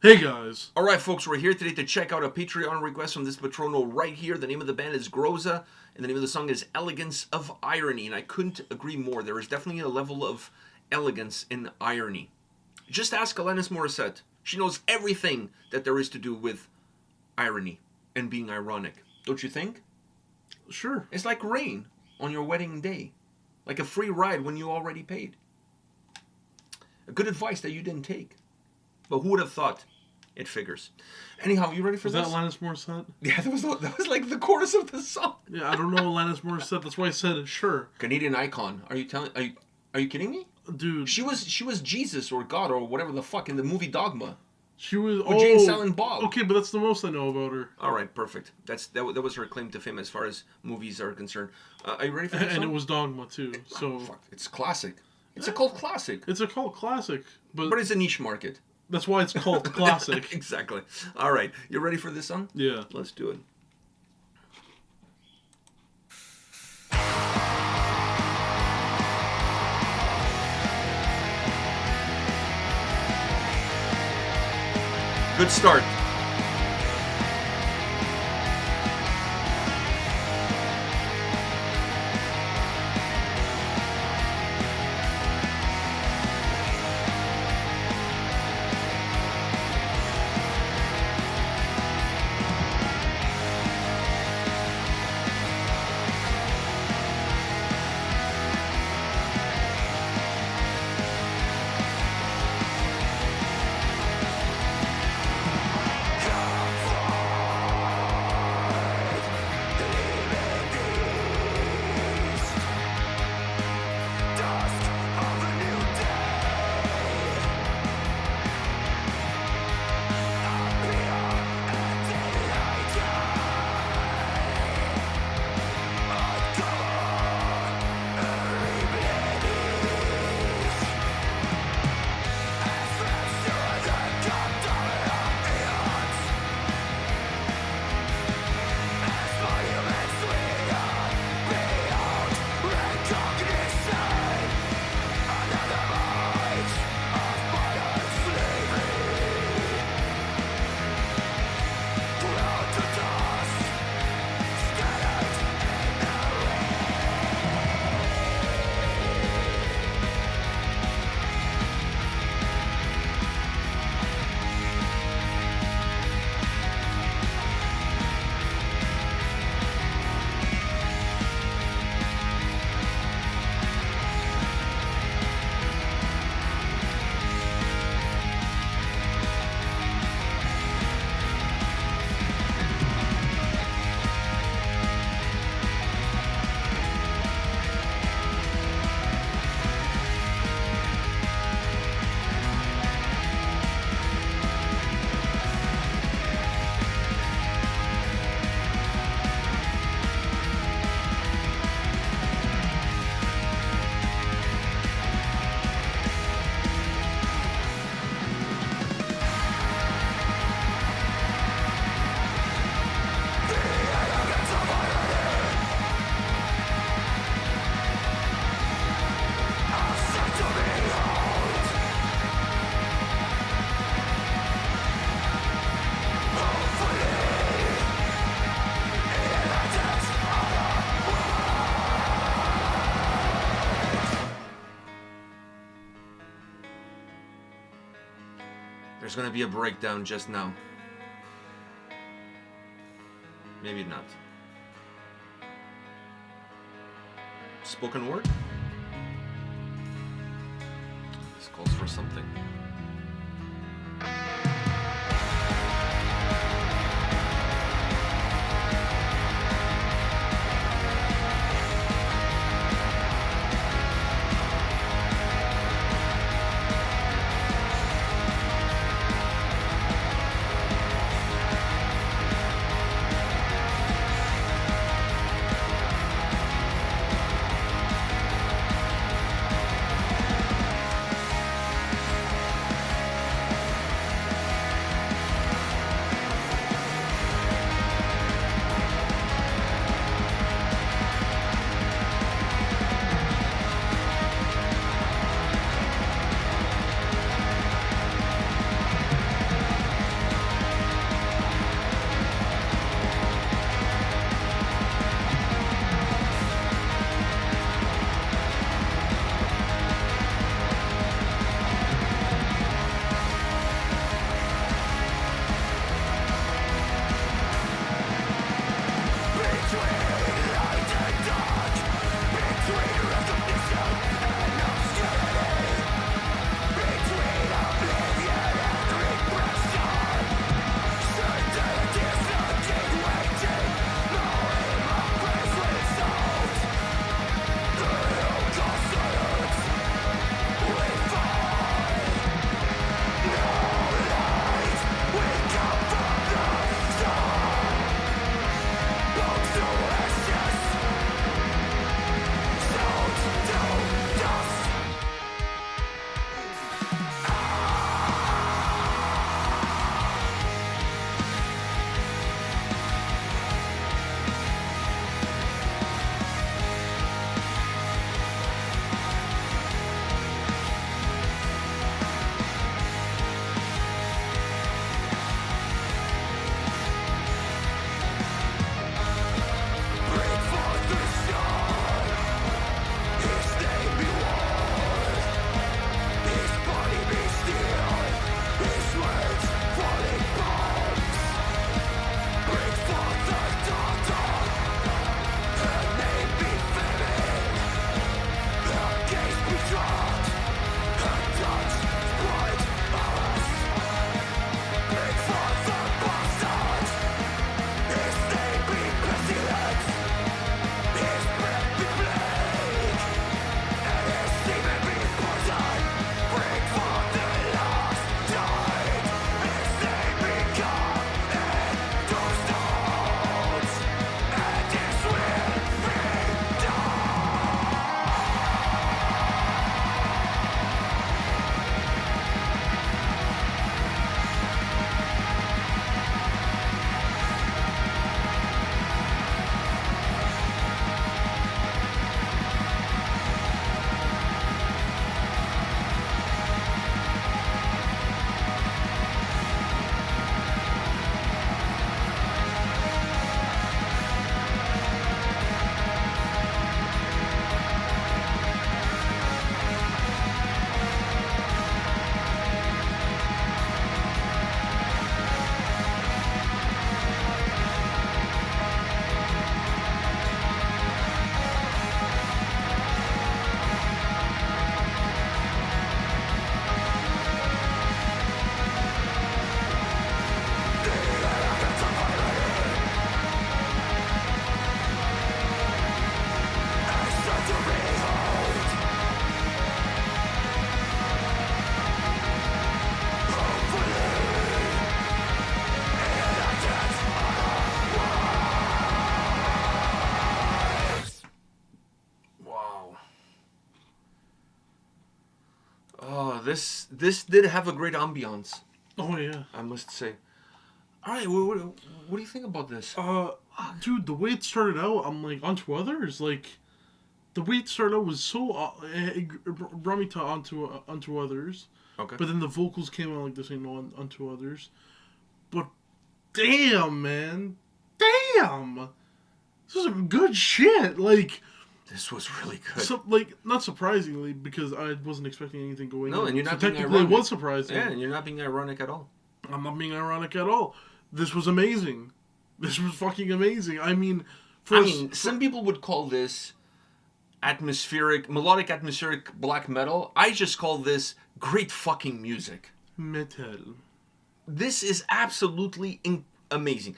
Hey guys. Alright folks, we're here today to check out a Patreon request from this patrono right here. The name of the band is Groza, and the name of the song is Elegance of Irony, and I couldn't agree more. There is definitely a level of elegance in irony. Just ask Alanis Morissette. She knows everything that there is to do with irony and being ironic. Don't you think? Sure. It's like rain on your wedding day. Like a free ride when you already paid. A good advice that you didn't take. But who would have thought? It figures. Anyhow, you ready for this? Was that Alanis Morissette? Yeah, that was like the chorus of the song. Yeah, I don't know Alanis Morissette. That's why I said it. Sure. Canadian icon. Are you kidding me? Dude. She was Jesus or God or whatever the fuck in the movie Dogma. She was. Or Jane Silent Bob. Okay, but that's the most I know about her. All right, perfect. That was her claim to fame as far as movies are concerned. Are you ready for this? And song? it was Dogma too. So oh, fuck. It's classic. It's a cult classic. It's a cult classic, but it's a niche market. That's why it's called classic. Exactly. All right, you ready for this song? Yeah. Let's do it. Good start. There's gonna be a breakdown just now. Maybe not. Spoken word? This calls for something. this did have a great ambiance, Oh yeah. I must say. All right, what do you think about this? Dude, the way it started out, I'm like, onto others. Like, the way it started out was so it brought me to onto others. Okay. But then the vocals came out like this ain't no unto others. But damn, man, damn, this was some good shit. Like, This was really good. so, like, not surprisingly, because I wasn't expecting anything going. No, in. and you're not so being technically ironic. it was surprising. Yeah, and you're not being ironic at all. I'm not being ironic at all. This was amazing. This was fucking amazing. I mean, Some people would call this melodic atmospheric black metal. I just call this great fucking music. metal. This is absolutely amazing.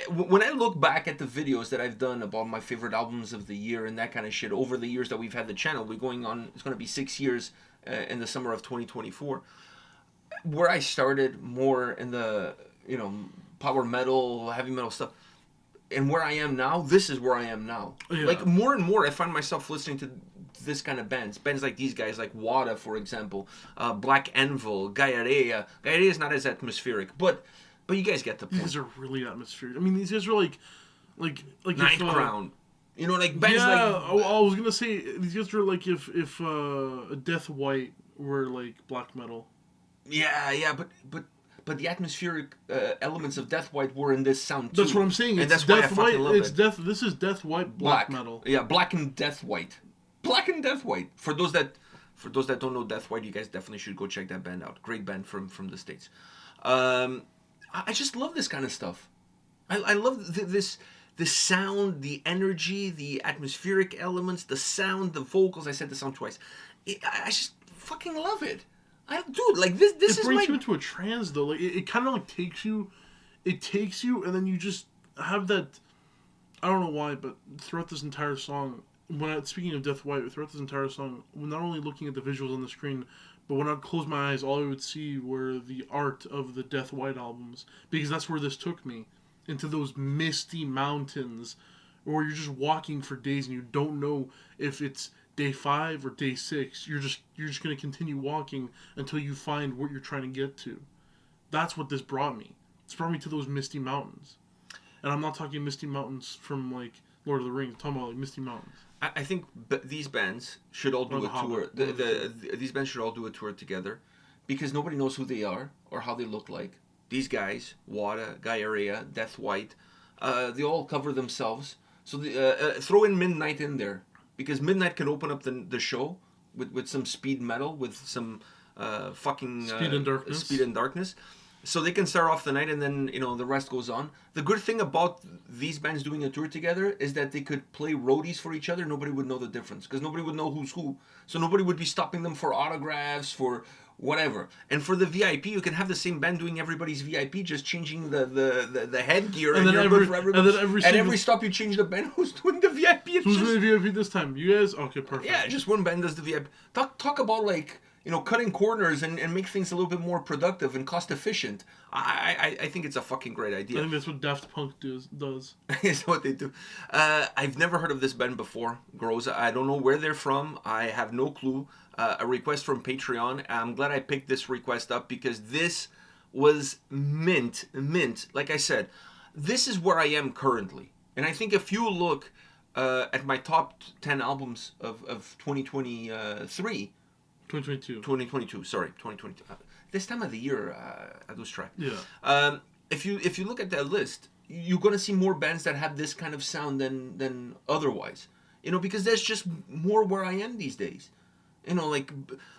When I look back at the videos that I've done about my favorite albums of the year and that kind of shit over the years that we've had the channel, it's going to be 6 years in the summer of 2024. Where I started more in the, power metal, heavy metal stuff, and where I am now, this is where I am now. Yeah. Like, more and more, I find myself listening to this kind of bands. Bands like these guys, like Wada, for example, Black Anvil, Gaiarea. Gaiarea is not as atmospheric, but you guys get the point. These are really atmospheric. I mean, these guys are like Ninth Crown. Like bands like... I was gonna say, these guys are like if Death White were like black metal. Yeah, but the atmospheric elements of Death White were in this sound too. That's what I'm saying. And It's that's why Death I fucking White. love It's it. This is Death White black metal. Yeah, Black and Death White. Black and Death White. For those that don't know Death White, you guys definitely should go check that band out. Great band from the States. I just love this kind of stuff. I love this sound, the energy, the atmospheric elements, the sound, the vocals. I said the sound twice. I just fucking love it. Dude, like this It is brings you into a trance though. Like it kind of like takes you, and then you just have that. I don't know why, but throughout this entire song, speaking of Death White, throughout this entire song, not only looking at the visuals on the screen, but when I'd close my eyes, all I would see were the art of the Death White albums, because that's where this took me, into those misty mountains, where you're just walking for days and you don't know if it's day 5 or day 6. You're just gonna continue walking until you find what you're trying to get to. That's what this brought me. It's brought me to those misty mountains, and I'm not talking misty mountains from like Lord of the Rings. I'm talking about like misty mountains. I think these bands should all do a tour. These bands should all do a tour together, because nobody knows who they are or how they look like. These guys, Wada, Gaiarea, Death White, they all cover themselves. So throw in Midnight in there, because Midnight can open up the show with some speed metal, with some fucking Speed and Darkness. So they can start off the night, and then the rest goes on. The good thing about these bands doing a tour together is that they could play roadies for each other. Nobody would know the difference, because nobody would know who's who. So nobody would be stopping them for autographs, for whatever. And for the VIP, you can have the same band doing everybody's VIP, just changing the headgear, and you're good for everybody. At every stop, you change the band who's doing the VIP. Who's doing the VIP this time? You guys? Okay, perfect. Yeah, just one band does the VIP. Talk about like cutting corners and make things a little bit more productive and cost efficient. I think it's a fucking great idea. I think that's what Daft Punk does. Is what they do. I've never heard of this band before, Groza. I don't know where they're from. I have no clue. A request from Patreon. I'm glad I picked this request up, because this was mint. Like I said, this is where I am currently. And I think if you look at my top 10 albums of 2023... 2022, sorry, 2022. This time of the year, I lose track. Yeah. If you look at that list, you're gonna see more bands that have this kind of sound than otherwise. Because there's just more where I am these days. Like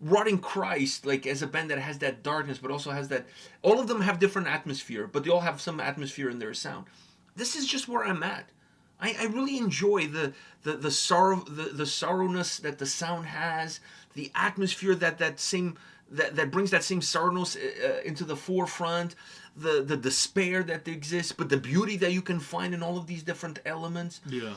Rotting Christ, like as a band that has that darkness, but also has that. All of them have different atmosphere, but they all have some atmosphere in their sound. This is just where I'm at. I really enjoy the sorrow, the sorrowness that the sound has, the atmosphere that brings that same sorrowness into the forefront, the despair that exists, but the beauty that you can find in all of these different elements. Yeah.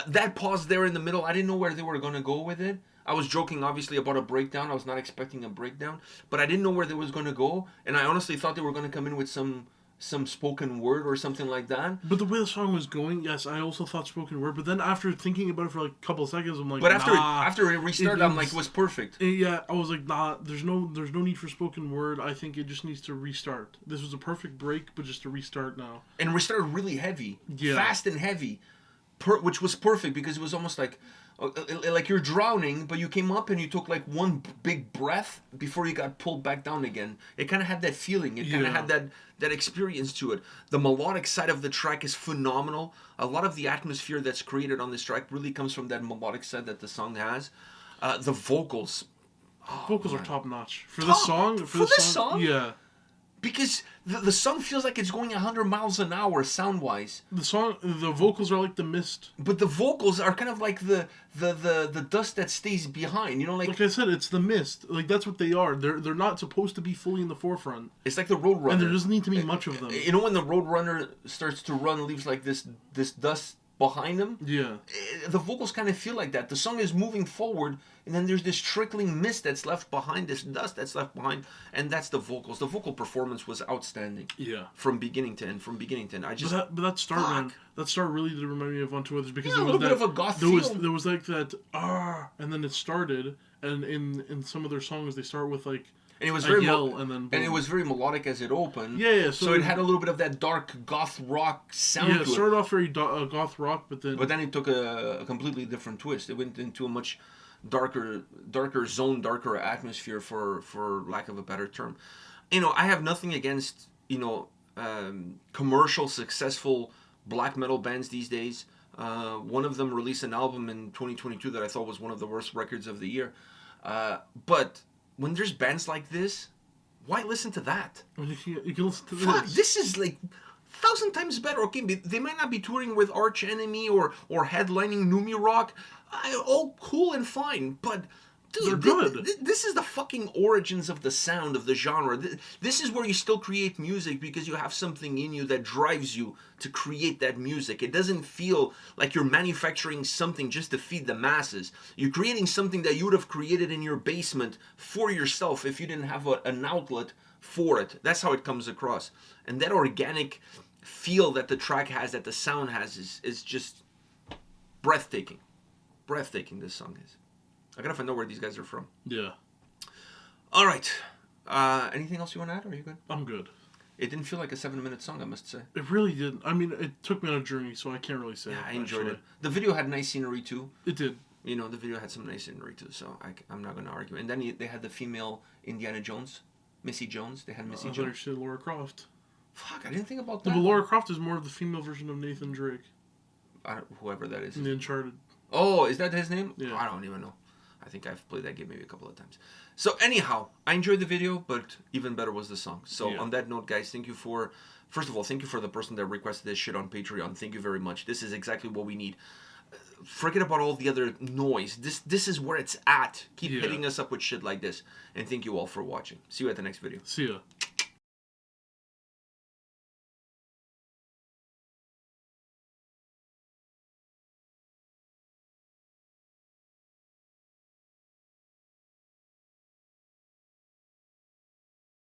That pause there in the middle, I didn't know where they were going to go with it. I was joking, obviously, about a breakdown. I was not expecting a breakdown, but I didn't know where they was going to go, and I honestly thought they were going to come in with some some spoken word or something like that. But the way the song was going, yes, I also thought spoken word. But then after thinking about it for like a couple of seconds, I'm like, But nah. after it restarted, I'm like, it was perfect. Yeah, I was like, nah. There's no need for spoken word. I think it just needs to restart. This was a perfect break, but just to restart now. And restarted really heavy, Yeah. fast and heavy, which was perfect because it was almost like you're drowning, but you came up and you took like one big breath before you got pulled back down again. It kind of had that feeling. It kind of had that experience to it. The melodic side of the track is phenomenal. A lot of the atmosphere that's created on this track really comes from that melodic side that the song has. The vocals. Vocals are top notch for this song. For this song, yeah. Because the song feels like it's going 100 miles an hour sound-wise. The vocals are like the mist. But the vocals are kind of like the dust that stays behind. You know, like I said, it's the mist. Like that's what they are. They're not supposed to be fully in the forefront. It's like the Roadrunner. And there doesn't need to be much of them. You know when the Roadrunner starts to run, leaves like this dust behind him? Yeah. The vocals kind of feel like that. The song is moving forward, and then there's this trickling mist that's left behind, this dust that's left behind, and that's the vocals. The vocal performance was outstanding. Yeah. From beginning to end. I just. But that start, man, that start really did remind me of Unto Others because there a was little bit of a goth there feel. There was like that and then it started, and in some of their songs they start with like. And it was very and it was very melodic as it opened. Yeah. So it had a little bit of that dark goth rock sound. Yeah, it started off very goth rock, but then it took a completely different twist. It went into a much darker zone, darker atmosphere, for lack of a better term. You know, I have nothing against commercial successful black metal bands these days. One of them released an album in 2022 that I thought was one of the worst records of the year. But when there's bands like this, why listen to that? You can listen to Fuck, this is like 1,000 times better. Okay, they might not be touring with Arch Enemy or headlining Numi Rock. All cool and fine, but dude, they're good. This is the fucking origins of the sound of the genre. This is where you still create music because you have something in you that drives you to create that music. It doesn't feel like you're manufacturing something just to feed the masses. You're creating something that you would have created in your basement for yourself if you didn't have an outlet for it. That's how it comes across. And that organic feel that the track has, that the sound has, is just breathtaking. Breathtaking, this song is. I gotta find out where these guys are from. Yeah. All right. Anything else you want to add, or are you good? I'm good. It didn't feel like a 7-minute song, I must say. It really didn't. I mean, it took me on a journey, so I can't really say. Yeah, I enjoyed it. The video had nice scenery too. It did. You know, the video had some nice scenery too, so I'm not going to argue. And then they had the female Indiana Jones, Missy Jones. They had Missy Jones. I said Laura Croft. Fuck, I didn't think about that. No, but Laura Croft is more of the female version of Nathan Drake. Whoever that is. In the Uncharted. Oh, is that his name? Yeah. I don't even know. I think I've played that game maybe a couple of times. So anyhow, I enjoyed the video, but even better was the song. So on that note, guys, thank you for the person that requested this shit on Patreon. Thank you very much. This is exactly what we need. Forget about all the other noise. This is where it's at. Keep hitting us up with shit like this. And thank you all for watching. See you at the next video. See ya.